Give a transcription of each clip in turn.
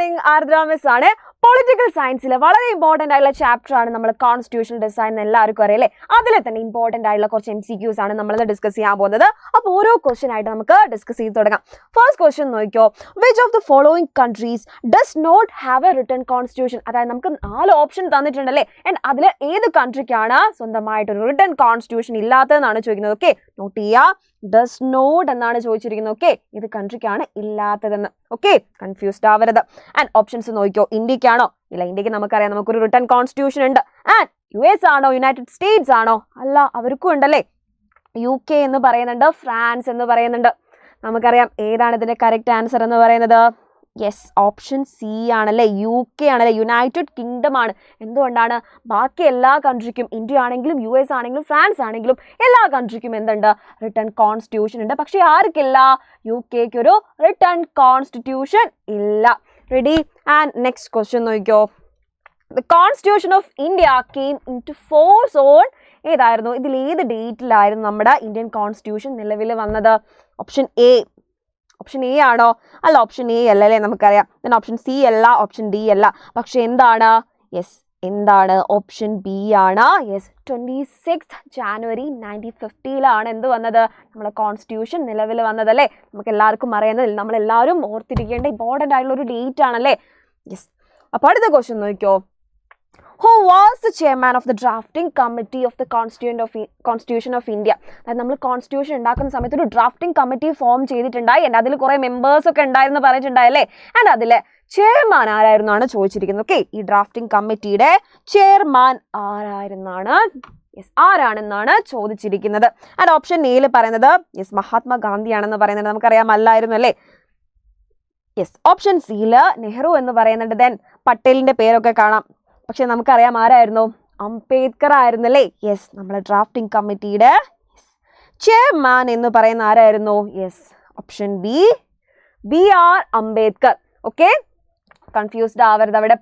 morning, Ardra Miss ആണ്. Political സയൻസിലെ വളരെ important ആയിട്ടുള്ള ചാപ്റ്റർ ആണ് നമ്മൾ കോൺസ്റ്റിറ്റ്യൂഷണൽ ഡിസൈൻ എന്ന് എല്ലാവർക്കും അറിയില്ലേ. അതിലെ തന്നെ ഇമ്പോർട്ടൻ്റ് ആയിട്ടുള്ള കുറച്ച് MCQs ആണ് നമ്മൾ ഡിസ്കസ് ചെയ്യാൻ പോകുന്നത്. അപ്പോൾ ഓരോ ക്വസ്റ്റ്യൻ ആയിട്ട് നമുക്ക് ഡിസ്കസ് ചെയ്ത് തുടങ്ങാം. ഫസ്റ്റ് ക്വസ്റ്റ്യൻ നോക്കിയോ, which of the following countries does not have a written constitution? അതായത് നമുക്ക് 4 ഓപ്ഷൻ തന്നിട്ടുണ്ടല്ലേ, ആൻഡ് അതിൽ ഏത് കൺട്രിക്കാണ് സ്വന്തമായിട്ടൊരു റിട്ടൺ കോൺസ്റ്റിറ്റ്യൂഷൻ ഇല്ലാത്തതെന്നാണ് ചോദിക്കുന്നത്. ഓക്കെ, നോട്ട് ചെയ്യുക, ഡസ് നോട്ട് എന്നാണ് ചോദിച്ചിരിക്കുന്നത്. ഓക്കെ, ഇത് കൺട്രിക്കാണ് ഇല്ലാത്തതെന്ന്. ഓക്കെ, കൺഫ്യൂസ്ഡ് ആവരുത്. ആൻഡ് ഓപ്ഷൻസ് നോക്കിയോ, ഇന്ത്യക്കാണോ? ഇല്ല, ഇന്ത്യക്ക് നമുക്കറിയാം നമുക്കൊരു റിട്ടൺ കോൺസ്റ്റിറ്റ്യൂഷൻ ഉണ്ട്. ആൻഡ് US ആണോ, യുണൈറ്റഡ് സ്റ്റേറ്റ്സ് ആണോ? അല്ല, അവർക്കും ഉണ്ടല്ലേ. UK എന്ന് പറയുന്നുണ്ട്, ഫ്രാൻസ് എന്ന് പറയുന്നുണ്ട്. നമുക്കറിയാം ഏതാണ് ഇതിന്റെ കറക്റ്റ് ആൻസർ എന്ന് പറയുന്നത്. യെസ്, ഓപ്ഷൻ സി ആണല്ലേ, UK ആണല്ലേ, യുണൈറ്റഡ് കിങ്ഡം ആണ്. എന്തുകൊണ്ടാണ്? ബാക്കി എല്ലാ കൺട്രിക്കും, ഇന്ത്യ ആണെങ്കിലും US ആണെങ്കിലും ഫ്രാൻസ് ആണെങ്കിലും എല്ലാ കൺട്രിക്കും എന്തുണ്ട്? റിട്ടൺ കോൺസ്റ്റിറ്റ്യൂഷൻ ഉണ്ട്. പക്ഷേ ആർക്കില്ല? UKക്ക് ഒരു റിട്ടൺ കോൺസ്റ്റിറ്റ്യൂഷൻ ഇല്ല. റെഡി? ആൻഡ് നെക്സ്റ്റ് ക്വസ്റ്റ്യൻ നോക്കിയോ, the constitution of India came into force on ഏതായിരുന്നു? ഇതിൽ ഏത് ഡേറ്റിലായിരുന്നു നമ്മുടെ ഇന്ത്യൻ കോൺസ്റ്റിറ്റ്യൂഷൻ നിലവിൽ വന്നത്? Option A. ഓപ്ഷൻ എ ആണോ? അല്ല, ഓപ്ഷൻ എ അല്ല അല്ലേ, നമുക്കറിയാം. ദെൻ ഓപ്ഷൻ സി അല്ല, ഓപ്ഷൻ ഡി അല്ല. പക്ഷെ എന്താണ്? യെസ്, എന്താണ്? ഓപ്ഷൻ ബി ആണ്. യെസ്, 26 ജാനുവരി 1950 എന്ത് വന്നത്? നമ്മളെ കോൺസ്റ്റിറ്റ്യൂഷൻ നിലവിൽ വന്നതല്ലേ. നമുക്ക് എല്ലാവർക്കും അറിയുന്നത്, നമ്മളെല്ലാവരും ഓർത്തിരിക്കേണ്ട ഇമ്പോർട്ടൻ്റ് ആയിട്ടുള്ള ഒരു ഡേറ്റ് ആണല്ലേ. യെസ്, അപ്പോൾ അടുത്ത ക്വസ്റ്റ്യൻ നോക്കിയോ, who was the chairman of the drafting committee of the constitution of India? അതായത് നമ്മൾ കോൺസ്റ്റിറ്റ്യൂഷൻ ഉണ്ടാക്കുന്ന സമയത്ത് ഒരു ഡ്രാഫ്റ്റിംഗ് കമ്മിറ്റി ഫോം ചെയ്തിട്ടുണ്ടായി, and അതിൽ കുറേ മെമ്പേഴ്സ് ഒക്കെ ഉണ്ടായിരുന്നു പറഞ്ഞിട്ടുണ്ടായല്ലേ. ആൻഡ് അതിലെ ചെയർമാൻ ആരായിരുന്നാണ് ചോദിച്ചിരിക്കുന്നത്. ഓക്കെ, ഈ ഡ്രാഫ്റ്റിംഗ് കമ്മിറ്റിയുടെ ചെയർമാൻ ആരായിരുന്നാണ്? യെസ്, ആരാണെന്നാണ് ചോദിച്ചിരിക്കുന്നത്. ആൻഡ് ഓപ്ഷൻ എയിൽ പറയുന്നത് യെസ് മഹാത്മാഗാന്ധിയാണെന്ന് പറയുന്നത് നമുക്കറിയാം, അല്ലായിരുന്നു അല്ലേ. യെസ്, ഓപ്ഷൻ സിയിൽ നെഹ്റു എന്ന് പറയുന്നുണ്ട്. ദെൻ പട്ടേലിന്റെ പേരൊക്കെ കാണാം, പക്ഷെ നമുക്കറിയാം ആരായിരുന്നു? അംബേദ്കർ ആയിരുന്നല്ലേ. യെസ്, നമ്മളെ ഡ്രാഫ്റ്റിംഗ് കമ്മിറ്റിയുടെ ചെയർമാൻ എന്ന് പറയുന്ന ആരായിരുന്നു? Yes, option BR Ambedkar. Okay, confused ആവരുത്. അവിടെ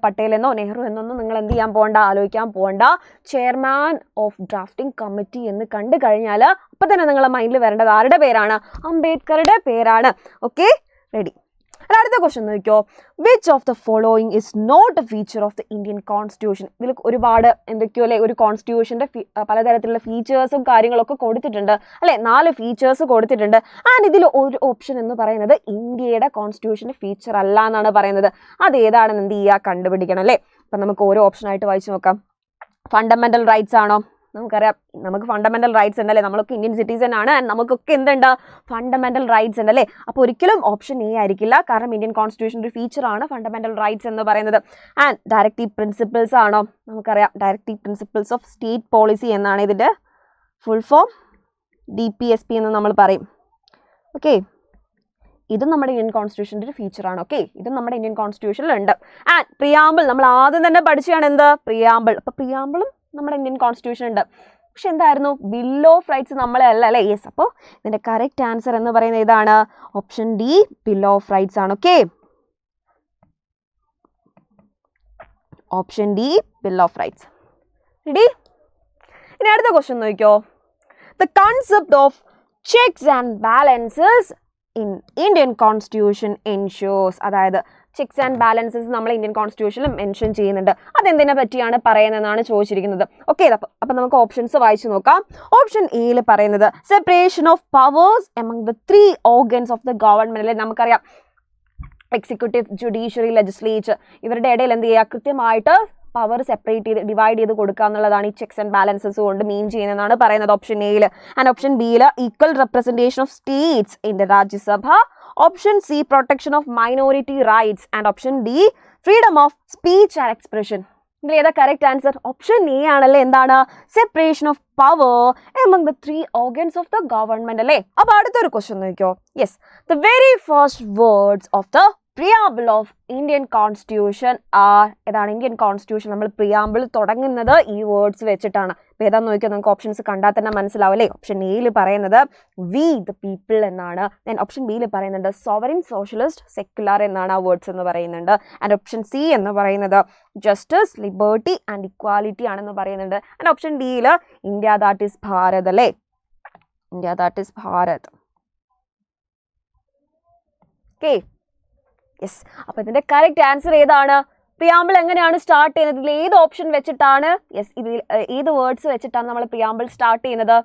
പട്ടേൽ എന്നോ നെഹ്റു എന്നൊന്നും നിങ്ങൾ എന്ത് ചെയ്യാൻ പോകണ്ട, ആലോചിക്കാൻ പോകണ്ട. ചെയർമാൻ ഓഫ് ഡ്രാഫ്റ്റിംഗ് കമ്മിറ്റി എന്ന് കണ്ടു കഴിഞ്ഞാൽ അപ്പം തന്നെ നിങ്ങളുടെ മൈൻഡിൽ വരേണ്ടത് ആരുടെ പേരാണ്? അംബേദ്കറുടെ പേരാണ്. Okay, ready. അടുത്ത ക്വസ്റ്റ്യൻ നോക്കിയോ, which of the following is not a feature of the Indian constitution? ഇതിൽ ഒരുപാട് എന്തൊക്കെയോ അല്ലെ, ഒരു കോൺസ്റ്റിറ്റ്യൂഷൻ്റെ പലതരത്തിലുള്ള ഫീച്ചേഴ്സും കാര്യങ്ങളൊക്കെ കൊടുത്തിട്ടുണ്ട് അല്ലെ. 4 ഫീച്ചേഴ്സ് കൊടുത്തിട്ടുണ്ട്. ആൻഡ് ഇതിൽ ഒരു ഓപ്ഷൻ എന്ന് പറയുന്നത് ഇന്ത്യയുടെ കോൺസ്റ്റിറ്റ്യൂഷൻ്റെ ഫീച്ചർ അല്ല എന്നാണ് പറയുന്നത്. അത് ഏതാണെന്ന് എന്ത് ചെയ്യുക, കണ്ടുപിടിക്കണം അല്ലേ. അപ്പം നമുക്ക് ഓരോ ഓപ്ഷനായിട്ട് വായിച്ചു നോക്കാം. ഫണ്ടമെന്റൽ റൈറ്റ്സ് ആണോ? നമുക്കറിയാം നമുക്ക് ഫണ്ടമെന്റൽ റൈറ്റ്സ് ഉണ്ടല്ലേ, നമ്മളൊക്കെ ഇന്ത്യൻ സിറ്റിസൺ ആണ്, ആൻഡ് നമുക്കൊക്കെ എന്തുണ്ട്? ഫണ്ടമെന്റൽ റൈറ്റ്സ് ഉണ്ടല്ലേ. അപ്പോൾ ഒരിക്കലും ഓപ്ഷൻ എ ആയിരിക്കില്ല, കാരണം ഇന്ത്യൻ കോൺസ്റ്റിറ്റ്യൂഷൻ്റെ ഒരു ഫീച്ചറാണ് ഫണ്ടമെന്റൽ റൈറ്റ്സ് എന്ന് പറയുന്നത്. ആൻഡ് ഡയറക്റ്റീവ് പ്രിൻസിപ്പിൾസ് ആണോ? നമുക്കറിയാം directive principles of state policy എന്നാണ് ഇതിൻ്റെ ഫുൾ ഫോം. DPSP എന്ന് നമ്മൾ പറയും. ഓക്കെ, ഇതും നമ്മുടെ ഇന്ത്യൻ കോൺസ്റ്റിറ്റ്യൂഷൻ്റെ ഒരു ഫീച്ചറാണ്. ഓക്കെ, ഇതും നമ്മുടെ ഇന്ത്യൻ കോൺസ്റ്റിറ്റ്യൂഷനിലുണ്ട്. ആൻഡ് പ്രിയാമ്പിൾ നമ്മൾ ആദ്യം തന്നെ പഠിച്ചാണ് എന്ത്? പ്രിയാമ്പിൾ. അപ്പോൾ പ്രിയാമ്പിളും നമ്മുടെ ഇന്ത്യൻ കോൺസ്റ്റിറ്റ്യൂഷൻ ഉണ്ട്. പക്ഷെ എന്തായിരുന്നു? ബിൽ ഓഫ് റൈറ്റ്സ് നമ്മളെ അല്ല അല്ലേ. യെസ്, അപ്പോൾ ഇതിൻ്റെ കറക്റ്റ് ആൻസർ എന്ന് പറയുന്നത് ഇതാണ്, option D, bill of rights ആണ്. Okay, option D, bill of rights. Ready? ഇനി അടുത്ത ക്വസ്റ്റ്യൻ നോക്കിയോ, the concept of checks and balances in Indian constitution ensures. അതായത് ചെക്സ് ആൻഡ് ബാലൻസസ് നമ്മൾ ഇന്ത്യൻ കോൺസ്റ്റിറ്റ്യൂഷനിൽ മെൻഷൻ ചെയ്യുന്നുണ്ട്. അതെന്തിനെ പറ്റിയാണ് പറയുന്നതെന്നാണ് ചോദിച്ചിരിക്കുന്നത്. ഓക്കെ, അപ്പം നമുക്ക് ഓപ്ഷൻസ് വായിച്ചു നോക്കാം. ഓപ്ഷൻ എയിൽ പറയുന്നത് separation of powers among the 3 organs of the government അല്ലെ. നമുക്കറിയാം എക്സിക്യൂട്ടീവ്, ജുഡീഷ്യറി, ലെജിസ്ലേച്ചർ, ഇവരുടെ ഇടയിൽ എന്ത് ചെയ്യുക, കൃത്യമായിട്ട് പവർ സെപ്പറേറ്റ് ചെയ്ത് ഡിവൈഡ് ചെയ്ത് കൊടുക്കുക എന്നുള്ളതാണ് ഈ ചെക്സ് ആൻഡ് ബാലൻസസ് കൊണ്ട് മീൻ ചെയ്യുന്നതെന്നാണ് പറയുന്നത് ഓപ്ഷൻ എയിൽ. ആൻഡ് ഓപ്ഷൻ ബിയിൽ equal representation of states in the Rajya Sabha. Option C protection of minority rights. And option D freedom of speech and expression. ഇതിൽ ഏതാ കറക്റ്റ് ആൻസർ? ഓപ്ഷൻ എ ആണല്ലേ. എന്താണ്? Separation of power among the 3 organs of the government അല്ലേ. അപ്പോൾ അടുത്തൊരു question നോക്കിയോ. Yes, the very first words of the preamble of Indian constitution are. ഏതാണ്? Indian constitution നമ്മൾ പ്രിയാമ്പിൾ തുടങ്ങുന്നത് ഈ വേർഡ്സ് വെച്ചിട്ടാണ്. അപ്പോൾ ഏതാന്ന് നോക്കിയാൽ നമുക്ക് ഓപ്ഷൻസ് കണ്ടാൽ തന്നെ മനസ്സിലാവും അല്ലേ. ഓപ്ഷൻ എയിൽ പറയുന്നത് വി ദ പീപ്പിൾ എന്നാണ്. ദെൻ ഓപ്ഷൻ ബിയിൽ പറയുന്നുണ്ട് സോവറിൻ, സോഷ്യലിസ്റ്റ്, സെക്യുലർ എന്നാണ് ആ വേർഡ്സ് എന്ന് പറയുന്നുണ്ട്. ആൻഡ് ഓപ്ഷൻ സി എന്ന് പറയുന്നത് ജസ്റ്റിസ്, ലിബർട്ടി ആൻഡ് ഇക്വാലിറ്റി ആണെന്ന് പറയുന്നുണ്ട്. ആൻഡ് ഓപ്ഷൻ ഡിയിൽ ഇന്ത്യ ദാറ്റ് ഈസ് ഭാരത് അല്ലേ. India that is Bharat. Okay, yes. അപ്പോൾ ഇതിന്റെ കറക്റ്റ് ആൻസർ ഏതാണ്? പ്രിയാമ്പിൾ എങ്ങനെയാണ് സ്റ്റാർട്ട് ചെയ്യുന്നത്? ഇതിൽ ഏത് ഓപ്ഷൻ വെച്ചിട്ടാണ്? യെസ്, ഇതിൽ ഏത് വേർഡ്സ് വെച്ചിട്ടാണ് നമ്മൾ പ്രിയാമ്പിൾ സ്റ്റാർട്ട് ചെയ്യുന്നത്?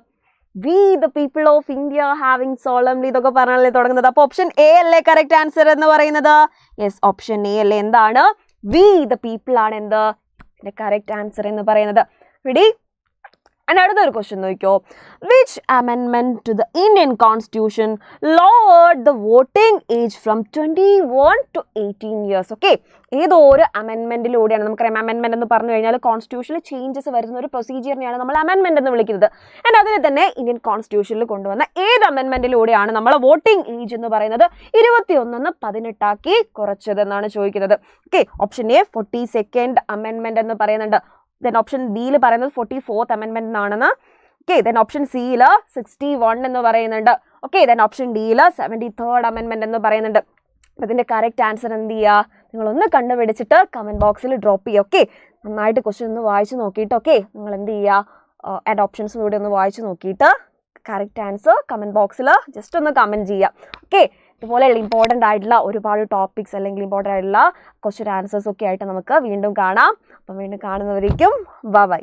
We the people of India having solemnly ഇതൊക്കെ പറഞ്ഞാലേ തുടങ്ങുന്നത്. അപ്പോൾ ഓപ്ഷൻ എ അല്ലേ കറക്റ്റ് ആൻസർ എന്ന് പറയുന്നത്? യെസ്, ഓപ്ഷൻ എ അല്ലേ. എന്താണ്? വി ദ പീപ്പിൾ ആണ് എന്ത് ഇതിന്റെ കറക്റ്റ് ആൻസർ എന്ന് പറയുന്നത്. റെഡി? And അടുത്തൊരു ക്വസ്റ്റ്യൻ നോക്കിയോ. വിച്ച് അമെൻമെന്റ് to the Indian constitution lowered the voting age from 21 to 18 years? Okay, ഏതോ ഒരു അമെൻമെന്റിലൂടെയാണ്, നമുക്കറിയാം അമെൻമെന്റ് എന്ന് പറഞ്ഞു കഴിഞ്ഞാൽ കോൺസ്റ്റിറ്റ്യൂഷനിൽ ചേഞ്ചസ് വരുന്ന ഒരു പ്രൊസീജിയറിനെയാണ് നമ്മൾ അമെൻമെന്റ് എന്ന് വിളിക്കുന്നത്. ആൻഡ് അതിനെ തന്നെ ഇന്ത്യൻ കോൺസ്റ്റിറ്റ്യൂഷനിൽ കൊണ്ടുവന്ന ഏത് അമെൻമെന്റിലൂടെയാണ് നമ്മൾ വോട്ടിംഗ് ഏജ് എന്ന് പറയുന്നത് 21 18 കുറച്ചതെന്നാണ് ചോദിക്കുന്നത്. ഓക്കെ, ഓപ്ഷൻ എ 42nd അമെൻമെന്റ് എന്ന് പറയുന്നുണ്ട്. ദെൻ ഓപ്ഷൻ ഡിയിൽ പറയുന്നത് 44th അമെൻമെന്റ് എന്നാണെന്ന്. ഓക്കെ, ദെൻ ഓപ്ഷൻ സിയിൽ 61 എന്ന് പറയുന്നുണ്ട്. ഓക്കെ, ദെൻ ഓപ്ഷൻ ഡിയിൽ 73rd അമെൻമെന്റ് എന്ന് പറയുന്നുണ്ട്. അതിന്റെ കറക്റ്റ് ആൻസർ എന്ത് ചെയ്യുക? നിങ്ങളൊന്ന് കണ്ടുപിടിച്ചിട്ട് കമന്റ് ബോക്സിൽ ഡ്രോപ്പ് ചെയ്യുക. ഓക്കെ, നന്നായിട്ട് ക്വസ്റ്റ്യൻ ഒന്ന് വായിച്ചു നോക്കിയിട്ട് ഓക്കെ നിങ്ങൾ എന്ത് ചെയ്യുക? ആൻഡ് ഓപ്ഷൻസും കൂടി ഒന്ന് വായിച്ചു നോക്കിയിട്ട് കറക്റ്റ് ആൻസർ കമന്റ് ബോക്സിൽ ജസ്റ്റ് ഒന്ന് കമന്റ് ചെയ്യുക. ഓക്കെ, ഇതുപോലെയുള്ള ഇമ്പോർട്ടൻ്റ് ആയിട്ടുള്ള ഒരുപാട് ടോപ്പിക്സ് അല്ലെങ്കിൽ ഇമ്പോർട്ടൻ്റ് ആയിട്ടുള്ള ക്വസ്റ്റ്യൻ ആൻസേഴ്സ് ഒക്കെ ആയിട്ട് നമുക്ക് വീണ്ടും കാണാം. അപ്പം വീണ്ടും കാണുന്നവരേക്കും ബൈ.